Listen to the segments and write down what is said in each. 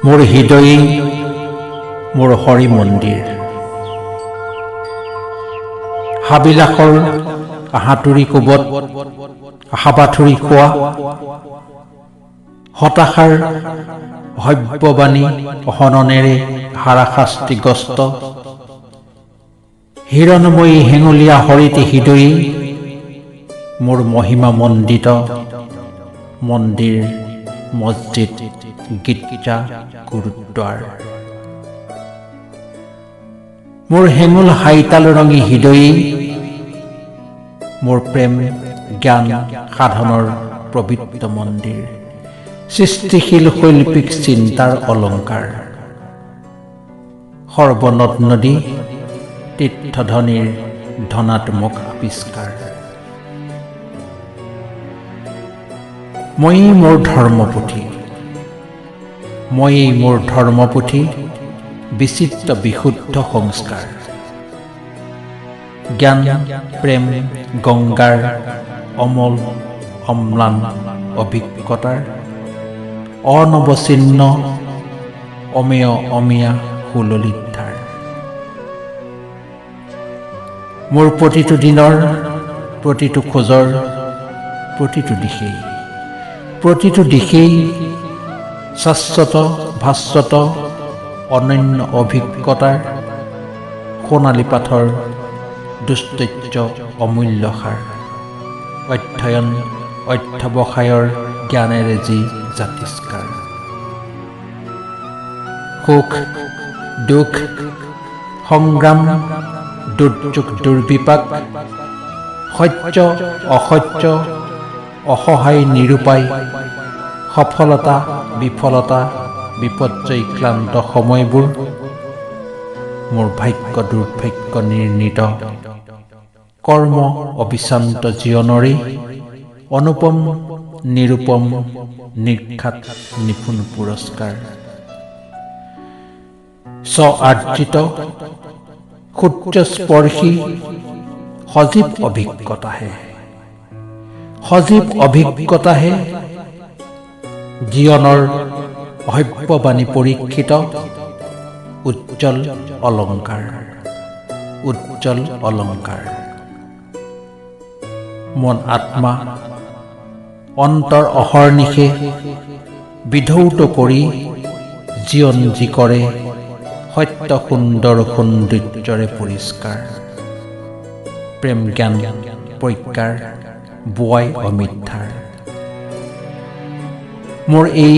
মোৰ হৃদয়ে মোৰ হৰি মন্দিৰ। হাবিলাসৰ হাতুৰি কোবত হাবাথুৰি খোৱা, হতাশাৰ হব্যবাণী হননেৰে হাৰাশাস্তিগ্ৰস্ত, হিৰণময়ী হেঙুলীয়া হৰিতি হৃদয়ে মোৰ মহিমা মণ্ডিত মন্দিৰ, মছজিদ, গীৰ্জা, গুৰুদ্বাৰ। মোৰ হেঙুল হাইতাল ৰঙী হৃদয়ে মোৰ প্ৰেম জ্ঞান সাধনৰ পবিত্ৰ মন্দিৰ, সৃষ্টিশীল শৈল্পিক চিন্তাৰ অলংকাৰ, সৰ্বনদ নদী তীৰ্থধ্বনিৰ ধনাত্মক আৱিষ্কাৰ। ময়েই মোৰ ধৰ্মপুথি, ময়েই মোৰ ধৰ্মপুথি, বিচিত্ৰ বিশুদ্ধ সংস্কাৰ, জ্ঞান প্ৰেম গংগাৰ অমল অম্লান অভিজ্ঞতাৰ অনবচিন্ন অমেয় অমিয়া সুললিতধাৰ। মোৰ প্ৰতিটো দিনৰ প্ৰতিটো খোজৰ প্ৰতিটো দিশেই শাশ্বত ভাস্বত অনন্য অভিজ্ঞতাৰ সোণালী পাথৰ দুষ্টৈত্য অমূল্য সাৰ, অধ্যয়ন অধ্যৱসায়ৰ জ্ঞানেৰে যি জাতিষ্কাৰ। সুখ দুখ সংগ্ৰাম দুৰ্যোগ দুৰ্বিপাক, সত্য অসত্য অসহায় নিৰূপায়, সফলতা বিফলতা বিপৰ্যয় ক্লান্ত সময়বোৰ মোৰ ভাগ্য দুৰ্ভাগ্য নিৰ্ণীত, কৰ্ম অবিশ্ৰান্ত জীৱনৰে অনুপম নিৰূপম নিৰ্ঘাত নিপুণ পুৰস্কাৰ। স্ব-আৰ্জিত সূৰ্যস্পৰ্শী সজীৱ অভিজ্ঞতাহে জীৱনৰ অহব্যবাণী পৰীক্ষিত উজ্জ্বল অলংকাৰ। মন আত্মা অন্তৰ অহৰ্নিশে বিধৌত কৰি জীৱন যি কৰে সত্য সুন্দৰ সৌন্দৰ্যৰে পৰিষ্কাৰ, প্ৰেম জ্ঞান প্ৰজ্ঞাৰ বোৱাই অমিথাৰ। মোৰ এই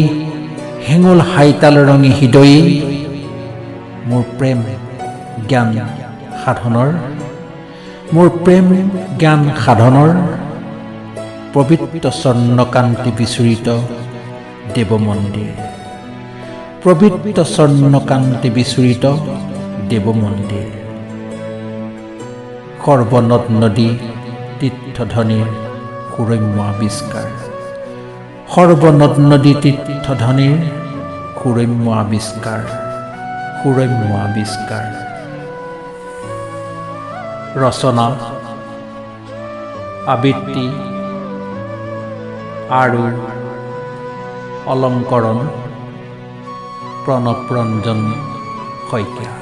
হেঙুল হাইতাল ৰঙী হৃদয়ে মোৰ প্ৰেম জ্ঞান সাধনৰ পবিত্ৰ স্বৰ্ণকান্তি বিচূৰিত দেৱ মন্দিৰ, সৰ্বনদ নদী তীৰ্থধ্বনিৰ সুৰম্য আৱিষ্কাৰ। ৰচনা আবৃত্তি আৰু অলংকৰণ প্ৰণৱৰঞ্জন শইকীয়া।